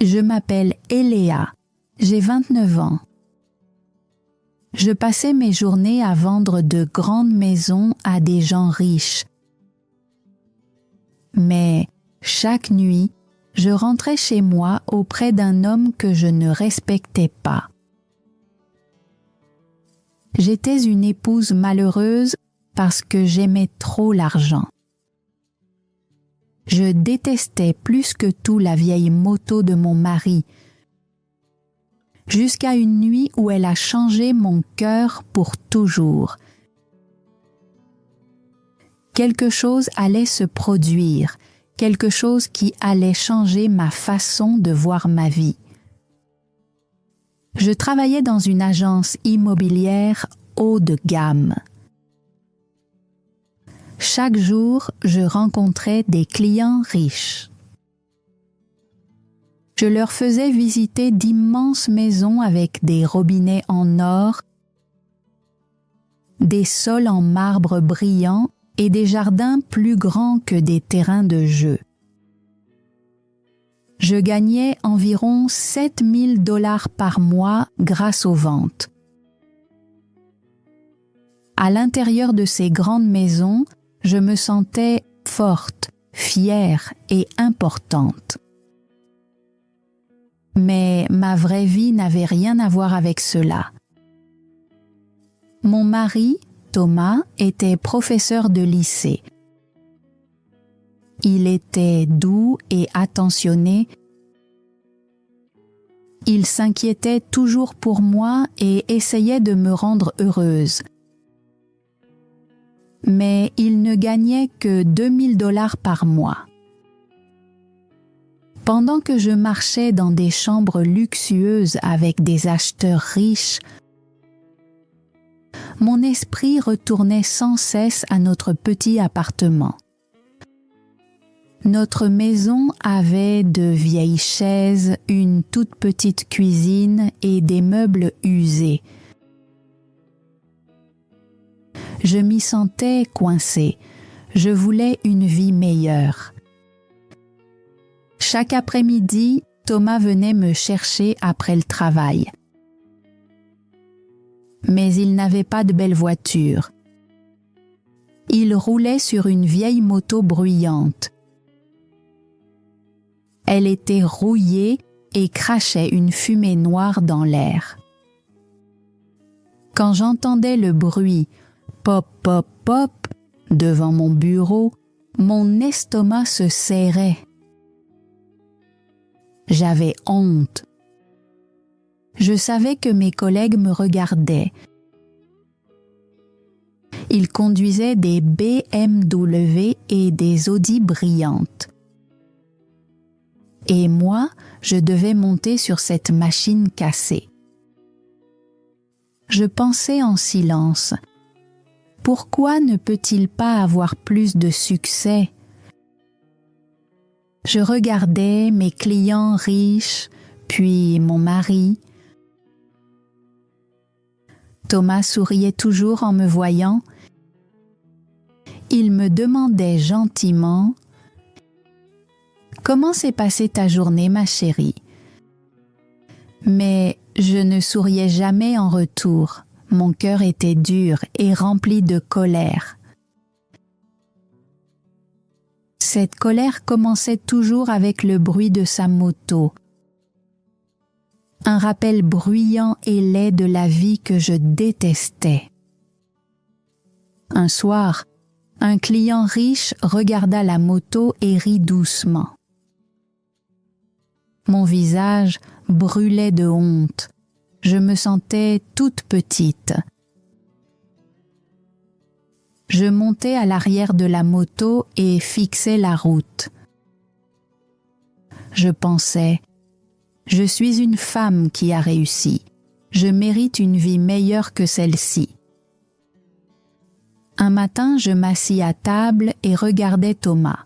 Je m'appelle Eléa, j'ai 29 ans. Je passais mes journées à vendre de grandes maisons à des gens riches. Mais chaque nuit, je rentrais chez moi auprès d'un homme que je ne respectais pas. J'étais une épouse malheureuse parce que j'aimais trop l'argent. Je détestais plus que tout la vieille moto de mon mari, jusqu'à une nuit où elle a changé mon cœur pour toujours. Quelque chose allait se produire, quelque chose qui allait changer ma façon de voir ma vie. Je travaillais dans une agence immobilière haut de gamme. Chaque jour, je rencontrais des clients riches. Je leur faisais visiter d'immenses maisons avec des robinets en or, des sols en marbre brillant et des jardins plus grands que des terrains de jeu. Je gagnais environ 7 000 $ par mois grâce aux ventes. À l'intérieur de ces grandes maisons, je me sentais forte, fière et importante. Mais ma vraie vie n'avait rien à voir avec cela. Mon mari, Thomas, était professeur de lycée. Il était doux et attentionné. Il s'inquiétait toujours pour moi et essayait de me rendre heureuse. Mais il ne gagnait que 2 000 $ par mois. Pendant que je marchais dans des chambres luxueuses avec des acheteurs riches, mon esprit retournait sans cesse à notre petit appartement. Notre maison avait de vieilles chaises, une toute petite cuisine et des meubles usés. Je m'y sentais coincée. Je voulais une vie meilleure. Chaque après-midi, Thomas venait me chercher après le travail. Mais il n'avait pas de belle voiture. Il roulait sur une vieille moto bruyante. Elle était rouillée et crachait une fumée noire dans l'air. Quand j'entendais le bruit pop, pop, pop devant mon bureau, mon estomac se serrait. J'avais honte. Je savais que mes collègues me regardaient. Ils conduisaient des BMW et des Audi brillantes. Et moi, je devais monter sur cette machine cassée. Je pensais en silence. Pourquoi ne peut-il pas avoir plus de succès? Je regardais mes clients riches, puis mon mari. Thomas souriait toujours en me voyant. Il me demandait gentiment « Comment s'est passée ta journée, ma chérie ?» Mais je ne souriais jamais en retour. Mon cœur était dur et rempli de colère. Cette colère commençait toujours avec le bruit de sa moto. Un rappel bruyant et laid de la vie que je détestais. Un soir, un client riche regarda la moto et rit doucement. Mon visage brûlait de honte. Je me sentais toute petite. Je montais à l'arrière de la moto et fixais la route. Je pensais, je suis une femme qui a réussi. Je mérite une vie meilleure que celle-ci. Un matin, je m'assis à table et regardais Thomas.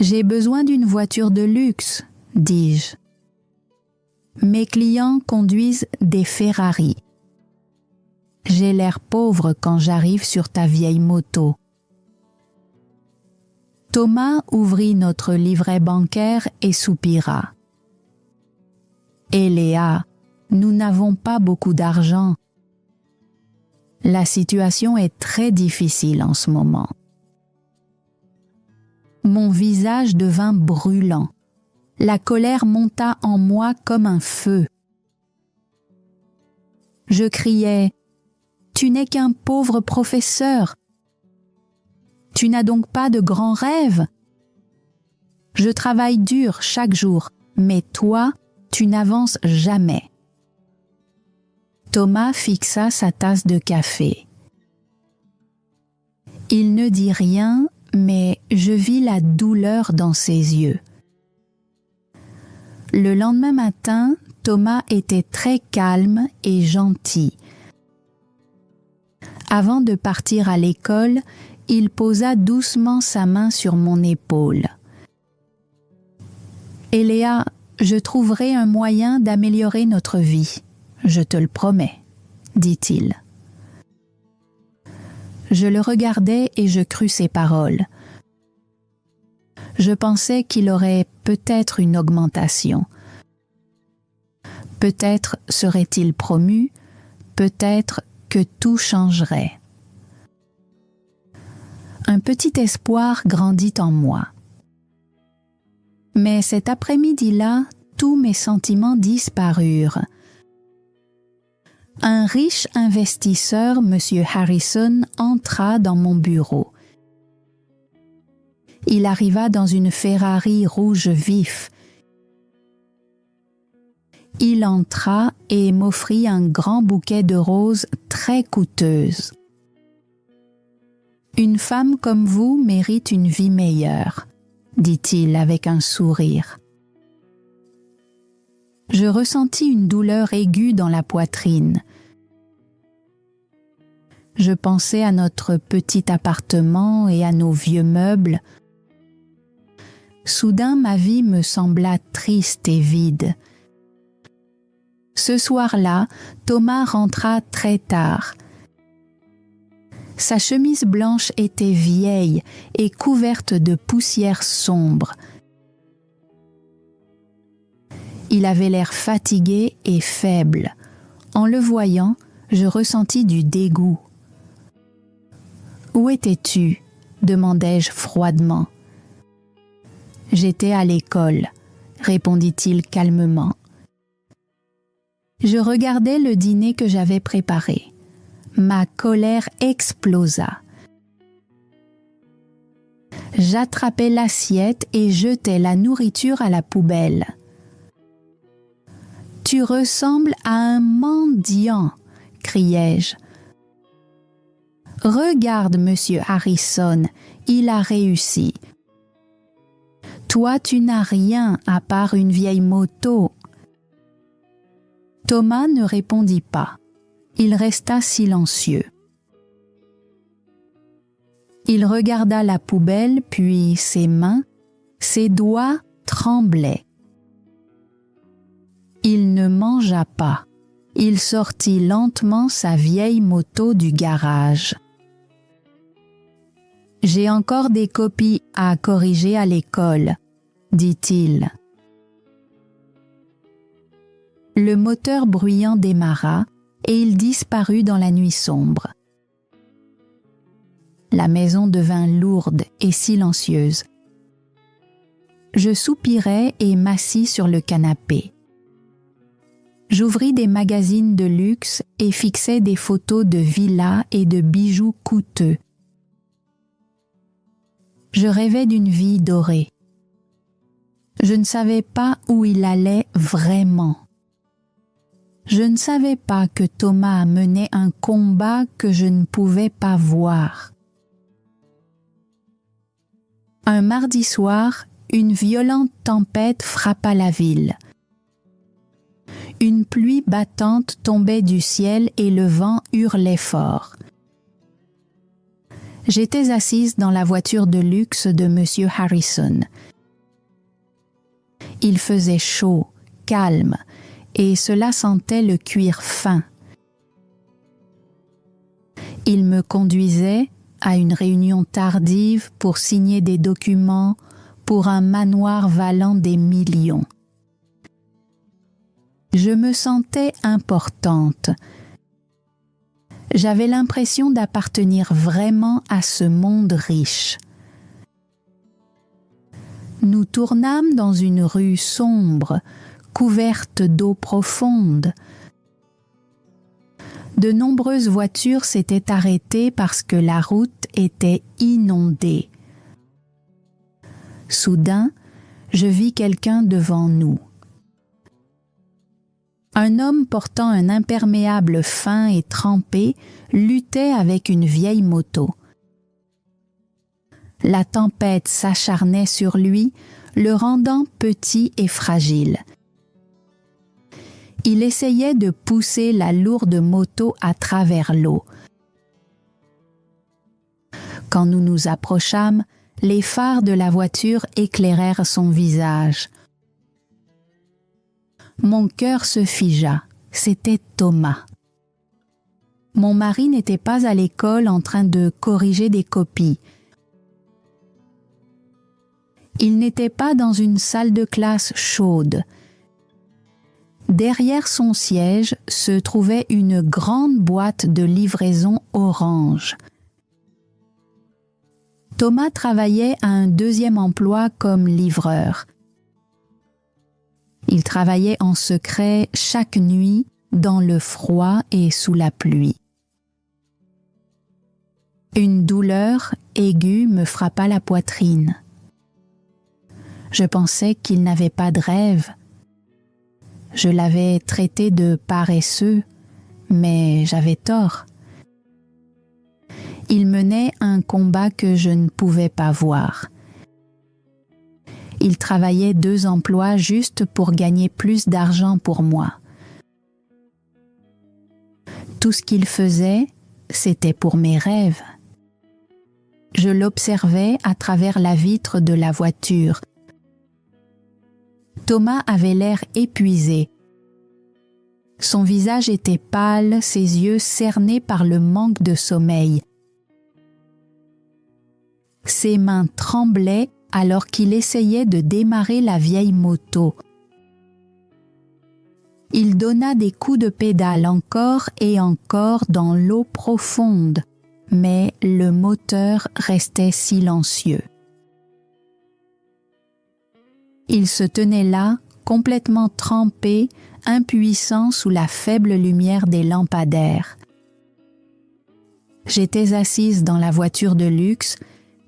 J'ai besoin d'une voiture de luxe, dis-je. Mes clients conduisent des Ferrari. J'ai l'air pauvre quand j'arrive sur ta vieille moto. Thomas ouvrit notre livret bancaire et soupira. « Eh Léa, nous n'avons pas beaucoup d'argent. La situation est très difficile en ce moment. » Mon visage devint brûlant. La colère monta en moi comme un feu. Je criai « Tu n'es qu'un pauvre professeur. Tu n'as donc pas de grands rêves. Je travaille dur chaque jour, mais toi, tu n'avances jamais. » Thomas fixa sa tasse de café. Il ne dit rien, mais je vis la douleur dans ses yeux. Le lendemain matin, Thomas était très calme et gentil. Avant de partir à l'école, il posa doucement sa main sur mon épaule. « Et Léa, je trouverai un moyen d'améliorer notre vie, je te le promets, » dit-il. Je le regardais et je crus ses paroles. Je pensais qu'il aurait peut-être une augmentation. Peut-être serait-il promu, peut-être que tout changerait. Un petit espoir grandit en moi. Mais cet après-midi-là, tous mes sentiments disparurent. Un riche investisseur, M. Harrison, entra dans mon bureau. Il arriva dans une Ferrari rouge vif. Il entra et m'offrit un grand bouquet de roses très coûteuses. « Une femme comme vous mérite une vie meilleure, » dit-il avec un sourire. Je ressentis une douleur aiguë dans la poitrine. Je pensais à notre petit appartement et à nos vieux meubles. Soudain, ma vie me sembla triste et vide. Ce soir-là, Thomas rentra très tard. Sa chemise blanche était vieille et couverte de poussière sombre. Il avait l'air fatigué et faible. En le voyant, je ressentis du dégoût. « Où étais-tu » demandai-je froidement. « J'étais à l'école » répondit-il calmement. Je regardais le dîner que j'avais préparé. Ma colère explosa. J'attrapais l'assiette et jetai la nourriture à la poubelle. « Tu ressembles à un mendiant !» criai-je. « Regarde, monsieur Harrison, il a réussi. Toi, tu n'as rien à part une vieille moto. » Thomas ne répondit pas. Il resta silencieux. Il regarda la poubelle, puis ses mains, ses doigts tremblaient. Il ne mangea pas. Il sortit lentement sa vieille moto du garage. « J'ai encore des copies à corriger à l'école, » dit-il. Le moteur bruyant démarra et il disparut dans la nuit sombre. La maison devint lourde et silencieuse. Je soupirai et m'assis sur le canapé. J'ouvris des magazines de luxe et fixai des photos de villas et de bijoux coûteux. Je rêvais d'une vie dorée. Je ne savais pas où il allait vraiment. Je ne savais pas que Thomas menait un combat que je ne pouvais pas voir. Un mardi soir, une violente tempête frappa la ville. Une pluie battante tombait du ciel et le vent hurlait fort. J'étais assise dans la voiture de luxe de M. Harrison. Il faisait chaud, calme, et cela sentait le cuir fin. Il me conduisait, à une réunion tardive pour signer des documents pour un manoir valant des millions. Je me sentais importante. J'avais l'impression d'appartenir vraiment à ce monde riche. Nous tournâmes dans une rue sombre, couverte d'eau profonde. De nombreuses voitures s'étaient arrêtées parce que la route était inondée. Soudain, je vis quelqu'un devant nous. Un homme portant un imperméable fin et trempé luttait avec une vieille moto. La tempête s'acharnait sur lui, le rendant petit et fragile. Il essayait de pousser la lourde moto à travers l'eau. Quand nous nous approchâmes, les phares de la voiture éclairèrent son visage. Mon cœur se figea. C'était Thomas. Mon mari n'était pas à l'école en train de corriger des copies. Il n'était pas dans une salle de classe chaude. Derrière son siège se trouvait une grande boîte de livraison orange. Thomas travaillait à un deuxième emploi comme livreur. Il travaillait en secret chaque nuit dans le froid et sous la pluie. Une douleur aiguë me frappa la poitrine. Je pensais qu'il n'avait pas de rêve. Je l'avais traité de paresseux, mais j'avais tort. Il menait un combat que je ne pouvais pas voir. Il travaillait 2 emplois juste pour gagner plus d'argent pour moi. Tout ce qu'il faisait, c'était pour mes rêves. Je l'observais à travers la vitre de la voiture. Thomas avait l'air épuisé. Son visage était pâle, ses yeux cernés par le manque de sommeil. Ses mains tremblaient alors qu'il essayait de démarrer la vieille moto. Il donna des coups de pédale encore et encore dans l'eau profonde, mais le moteur restait silencieux. Il se tenait là, complètement trempé, impuissant sous la faible lumière des lampadaires. J'étais assise dans la voiture de luxe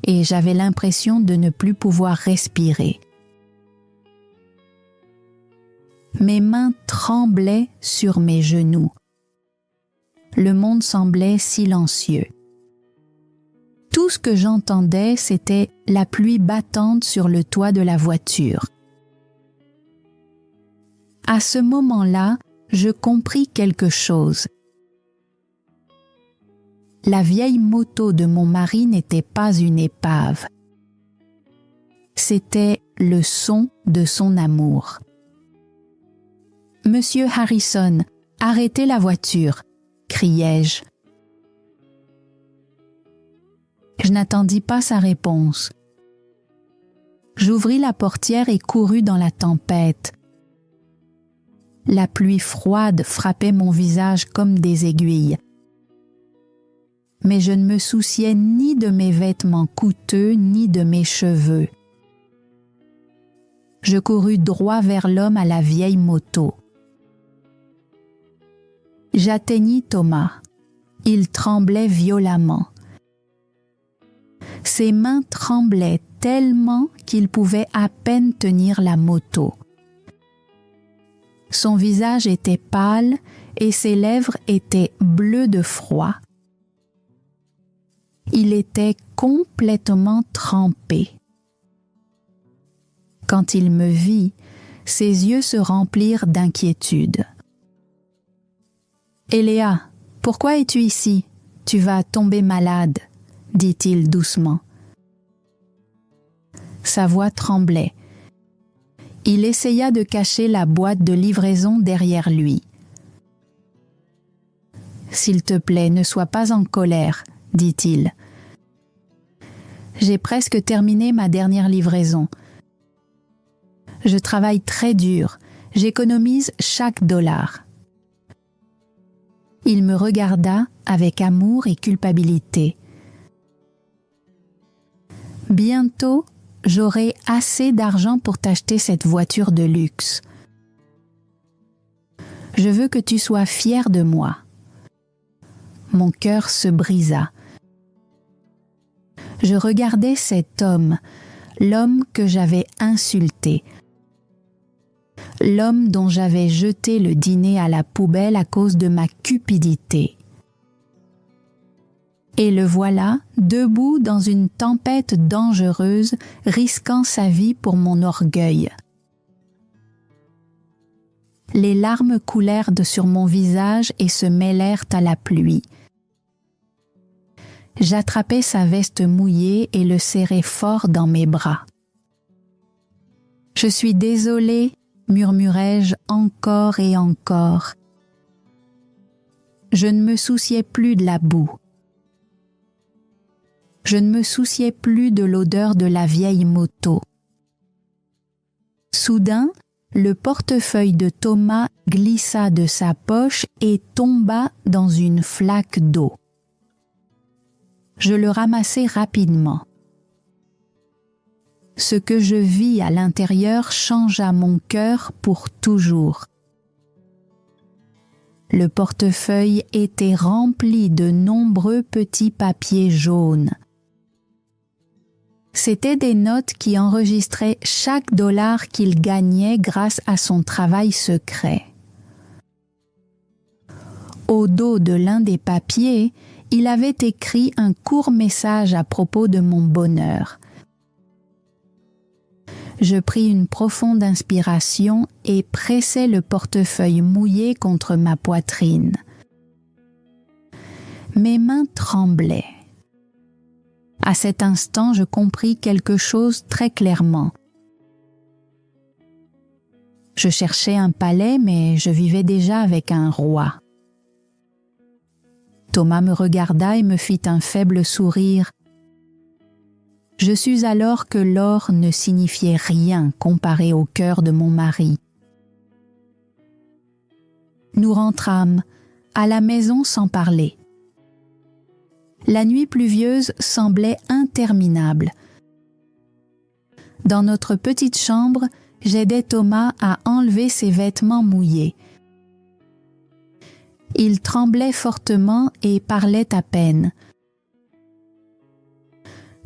et j'avais l'impression de ne plus pouvoir respirer. Mes mains tremblaient sur mes genoux. Le monde semblait silencieux. Tout ce que j'entendais, c'était la pluie battante sur le toit de la voiture. À ce moment-là, je compris quelque chose. La vieille moto de mon mari n'était pas une épave. C'était le son de son amour. « Monsieur Harrison, arrêtez la voiture !» criai-je. Je n'attendis pas sa réponse. J'ouvris la portière et courus dans la tempête. La pluie froide frappait mon visage comme des aiguilles. Mais je ne me souciais ni de mes vêtements coûteux ni de mes cheveux. Je courus droit vers l'homme à la vieille moto. J'atteignis Thomas. Il tremblait violemment. Ses mains tremblaient tellement qu'il pouvait à peine tenir la moto. Son visage était pâle et ses lèvres étaient bleues de froid. Il était complètement trempé. Quand il me vit, ses yeux se remplirent d'inquiétude. « Eléa, pourquoi es-tu ici? Tu vas tomber malade, » dit-il doucement. Sa voix tremblait. Il essaya de cacher la boîte de livraison derrière lui. « S'il te plaît, ne sois pas en colère, » dit-il. J'ai presque terminé ma dernière livraison. Je travaille très dur, j'économise chaque dollar. » Il me regarda avec amour et culpabilité. « Bientôt, j'aurai assez d'argent pour t'acheter cette voiture de luxe. Je veux que tu sois fier de moi. » Mon cœur se brisa. Je regardais cet homme, l'homme que j'avais insulté, l'homme dont j'avais jeté le dîner à la poubelle à cause de ma cupidité. Et le voilà, debout dans une tempête dangereuse, risquant sa vie pour mon orgueil. Les larmes coulèrent sur mon visage et se mêlèrent à la pluie. J'attrapai sa veste mouillée et le serrai fort dans mes bras. « Je suis désolée, » murmurai-je encore et encore. Je ne me souciais plus de la boue. Je ne me souciais plus de l'odeur de la vieille moto. Soudain, le portefeuille de Thomas glissa de sa poche et tomba dans une flaque d'eau. Je le ramassai rapidement. Ce que je vis à l'intérieur changea mon cœur pour toujours. Le portefeuille était rempli de nombreux petits papiers jaunes. C'étaient des notes qui enregistraient chaque dollar qu'il gagnait grâce à son travail secret. Au dos de l'un des papiers, il avait écrit un court message à propos de mon bonheur. Je pris une profonde inspiration et pressai le portefeuille mouillé contre ma poitrine. Mes mains tremblaient. À cet instant, je compris quelque chose très clairement. Je cherchais un palais, mais je vivais déjà avec un roi. Thomas me regarda et me fit un faible sourire. Je sus alors que l'or ne signifiait rien comparé au cœur de mon mari. Nous rentrâmes à la maison sans parler. La nuit pluvieuse semblait interminable. Dans notre petite chambre, j'aidai Thomas à enlever ses vêtements mouillés. Il tremblait fortement et parlait à peine.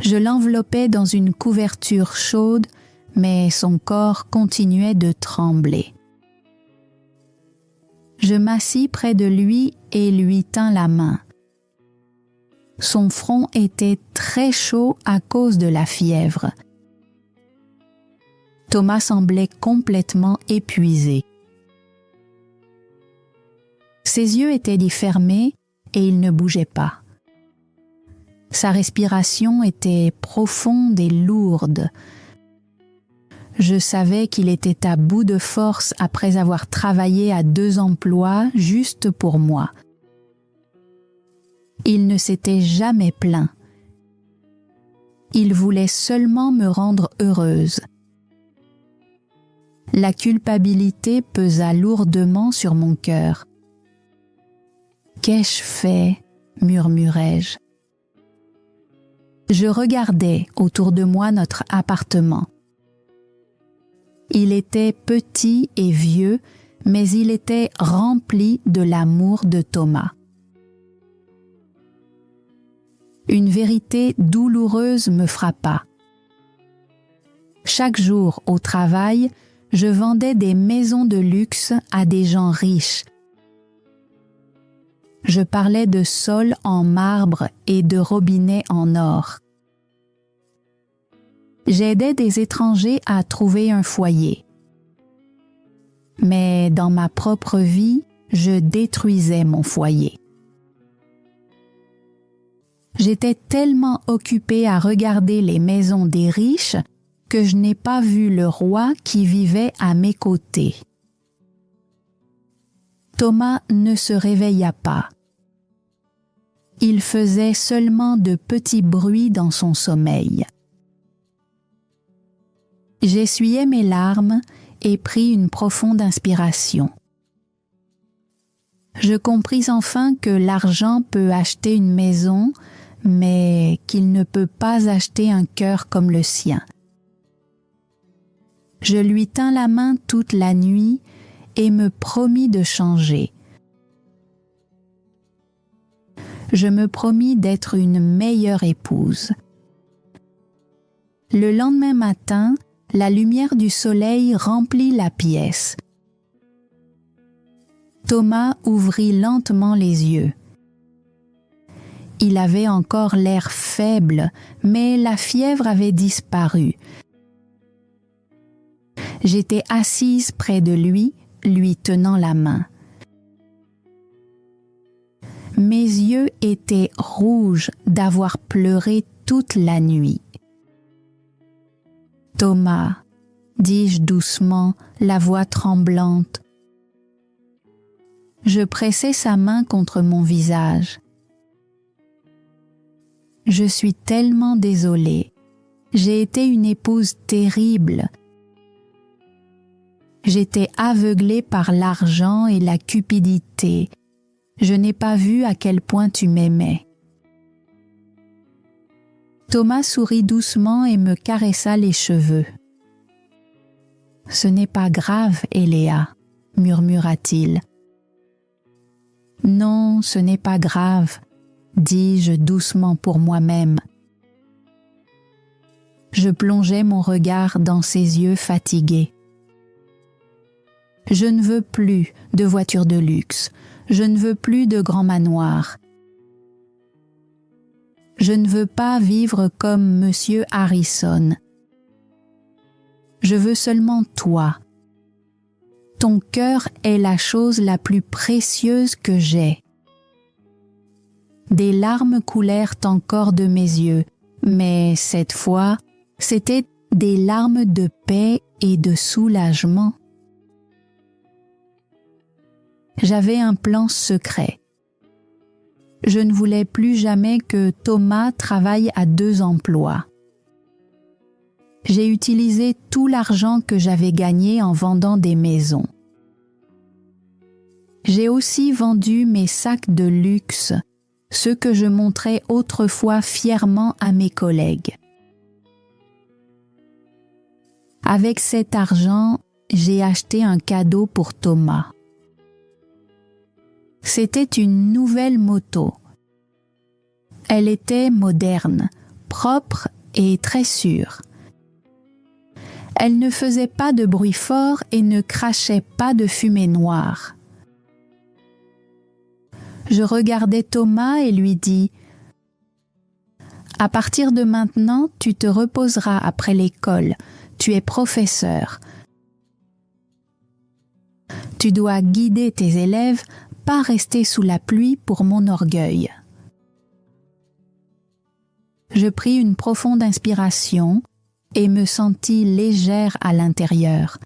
Je l'enveloppais dans une couverture chaude, mais son corps continuait de trembler. Je m'assis près de lui et lui tins la main. Son front était très chaud à cause de la fièvre. Thomas semblait complètement épuisé. Ses yeux étaient fermés et il ne bougeait pas. Sa respiration était profonde et lourde. Je savais qu'il était à bout de force après avoir travaillé à 2 emplois juste pour moi. Il ne s'était jamais plaint. Il voulait seulement me rendre heureuse. La culpabilité pesa lourdement sur mon cœur. « Qu'ai-je fait ?» murmurai-je. Je regardais autour de moi notre appartement. Il était petit et vieux, mais il était rempli de l'amour de Thomas. Une vérité douloureuse me frappa. Chaque jour au travail, je vendais des maisons de luxe à des gens riches. Je parlais de sols en marbre et de robinets en or. J'aidais des étrangers à trouver un foyer. Mais dans ma propre vie, je détruisais mon foyer. J'étais tellement occupée à regarder les maisons des riches que je n'ai pas vu le roi qui vivait à mes côtés. Thomas ne se réveilla pas. Il faisait seulement de petits bruits dans son sommeil. J'essuyai mes larmes et pris une profonde inspiration. Je compris enfin que l'argent peut acheter une maison, mais qu'il ne peut pas acheter un cœur comme le sien. Je lui tins la main toute la nuit et me promis de changer. Je me promis d'être une meilleure épouse. Le lendemain matin, la lumière du soleil remplit la pièce. Thomas ouvrit lentement les yeux. Il avait encore l'air faible, mais la fièvre avait disparu. J'étais assise près de lui, lui tenant la main. Mes yeux étaient rouges d'avoir pleuré toute la nuit. « Thomas » dis-je doucement, la voix tremblante. Je pressai sa main contre mon visage. « Je suis tellement désolée. J'ai été une épouse terrible. J'étais aveuglée par l'argent et la cupidité. Je n'ai pas vu à quel point tu m'aimais. » Thomas sourit doucement et me caressa les cheveux. « Ce n'est pas grave, Eléa, » murmura-t-il. « Non, ce n'est pas grave, » dis-je doucement pour moi-même. Je plongeai mon regard dans ses yeux fatigués. « Je ne veux plus de voiture de luxe, je ne veux plus de grand manoir. Je ne veux pas vivre comme Monsieur Harrison. Je veux seulement toi. Ton cœur est la chose la plus précieuse que j'ai. » Des larmes coulèrent encore de mes yeux, mais cette fois, c'étaient des larmes de paix et de soulagement. J'avais un plan secret. Je ne voulais plus jamais que Thomas travaille à 2 emplois. J'ai utilisé tout l'argent que j'avais gagné en vendant des maisons. J'ai aussi vendu mes sacs de luxe, ceux que je montrais autrefois fièrement à mes collègues. Avec cet argent, j'ai acheté un cadeau pour Thomas. C'était une nouvelle moto. Elle était moderne, propre et très sûre. Elle ne faisait pas de bruit fort et ne crachait pas de fumée noire. Je regardai Thomas et lui dis « À partir de maintenant, tu te reposeras après l'école. Tu es professeur. Tu dois guider tes élèves, pas rester sous la pluie pour mon orgueil. » Je pris une profonde inspiration et me sentis légère à l'intérieur.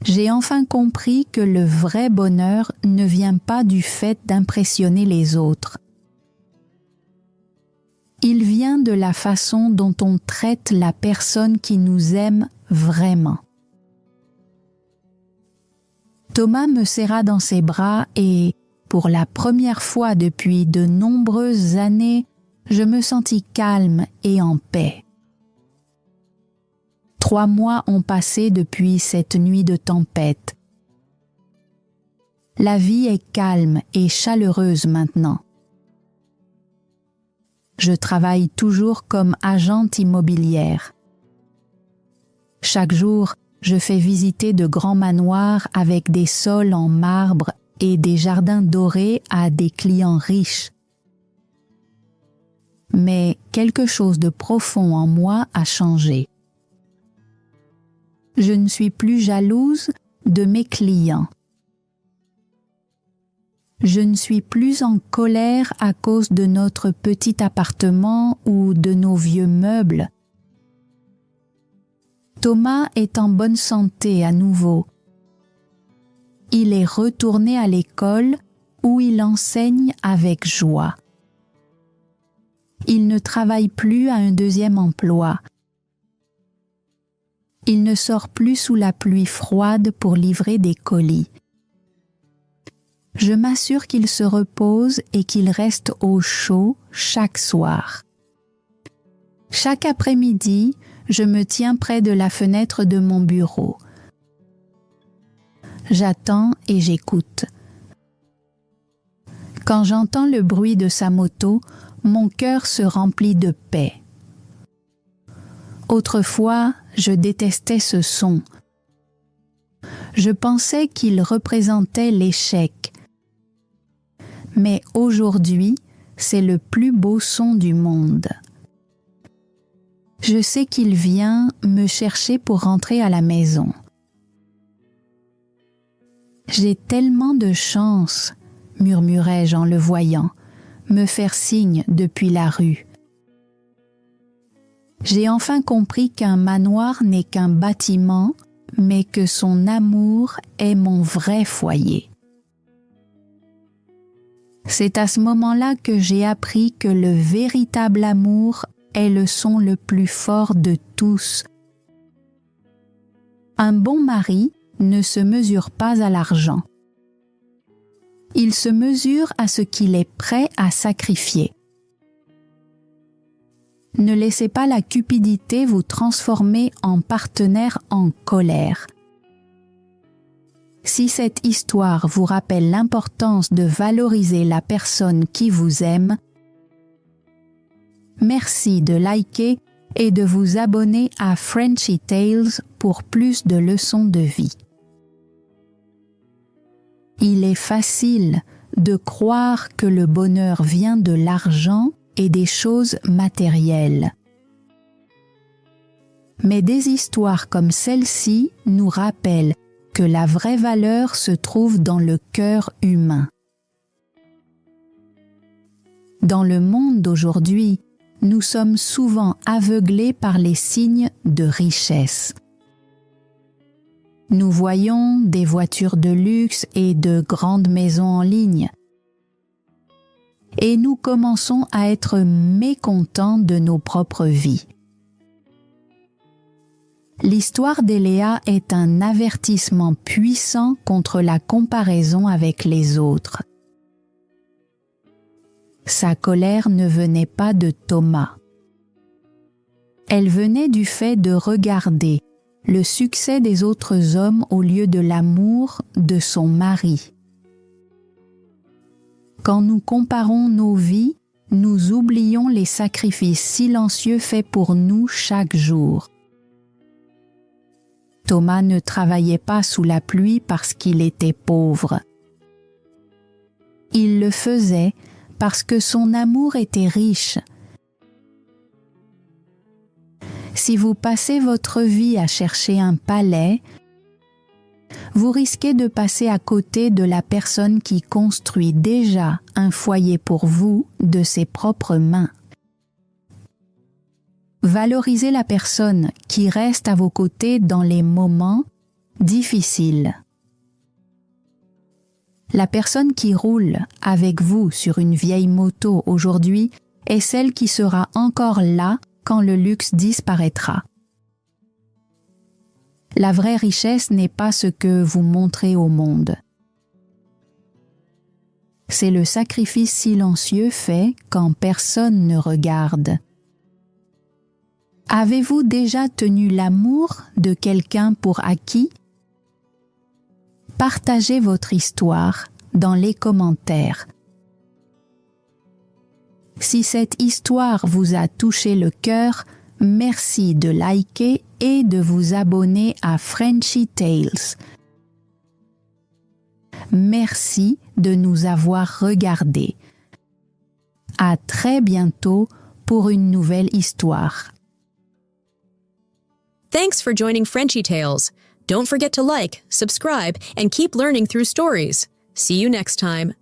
J'ai enfin compris que le vrai bonheur ne vient pas du fait d'impressionner les autres. Il vient de la façon dont on traite la personne qui nous aime vraiment. Thomas me serra dans ses bras et, pour la première fois depuis de nombreuses années, je me sentis calme et en paix. 3 mois ont passé depuis cette nuit de tempête. La vie est calme et chaleureuse maintenant. Je travaille toujours comme agente immobilière. Chaque jour, je fais visiter de grands manoirs avec des sols en marbre et des jardins dorés à des clients riches. Mais quelque chose de profond en moi a changé. Je ne suis plus jalouse de mes clients. Je ne suis plus en colère à cause de notre petit appartement ou de nos vieux meubles. Thomas est en bonne santé à nouveau. Il est retourné à l'école où il enseigne avec joie. Il ne travaille plus à un deuxième emploi. Il ne sort plus sous la pluie froide pour livrer des colis. Je m'assure qu'il se repose et qu'il reste au chaud chaque soir. Chaque après-midi, je me tiens près de la fenêtre de mon bureau. J'attends et j'écoute. Quand j'entends le bruit de sa moto, mon cœur se remplit de paix. Autrefois, je détestais ce son. Je pensais qu'il représentait l'échec. Mais aujourd'hui, c'est le plus beau son du monde. Je sais qu'il vient me chercher pour rentrer à la maison. J'ai tellement de chance, murmurai-je en le voyant, me faire signe depuis la rue. J'ai enfin compris qu'un manoir n'est qu'un bâtiment, mais que son amour est mon vrai foyer. C'est à ce moment-là que j'ai appris que le véritable amour est le son le plus fort de tous. Un bon mari ne se mesure pas à l'argent. Il se mesure à ce qu'il est prêt à sacrifier. Ne laissez pas la cupidité vous transformer en partenaire en colère. Si cette histoire vous rappelle l'importance de valoriser la personne qui vous aime, merci de liker et de vous abonner à Frenchy Tales pour plus de leçons de vie. Il est facile de croire que le bonheur vient de l'argent et des choses matérielles. Mais des histoires comme celle-ci nous rappellent que la vraie valeur se trouve dans le cœur humain. Dans le monde d'aujourd'hui, nous sommes souvent aveuglés par les signes de richesse. Nous voyons des voitures de luxe et de grandes maisons en ligne. Et nous commençons à être mécontents de nos propres vies. L'histoire d'Eléa est un avertissement puissant contre la comparaison avec les autres. Sa colère ne venait pas de Thomas. Elle venait du fait de regarder le succès des autres hommes au lieu de l'amour de son mari. Quand nous comparons nos vies, nous oublions les sacrifices silencieux faits pour nous chaque jour. Thomas ne travaillait pas sous la pluie parce qu'il était pauvre. Il le faisait parce que son amour était riche. Si vous passez votre vie à chercher un palais, vous risquez de passer à côté de la personne qui construit déjà un foyer pour vous de ses propres mains. Valorisez la personne qui reste à vos côtés dans les moments difficiles. La personne qui roule avec vous sur une vieille moto aujourd'hui est celle qui sera encore là quand le luxe disparaîtra. La vraie richesse n'est pas ce que vous montrez au monde. C'est le sacrifice silencieux fait quand personne ne regarde. Avez-vous déjà tenu l'amour de quelqu'un pour acquis? Partagez votre histoire dans les commentaires. Si cette histoire vous a touché le cœur, merci de liker et de vous abonner à Frenchy Tales. Merci de nous avoir regardés. À très bientôt pour une nouvelle histoire. Thanks for joining Frenchy Tales. Don't forget to like, subscribe, and keep learning through stories. See you next time.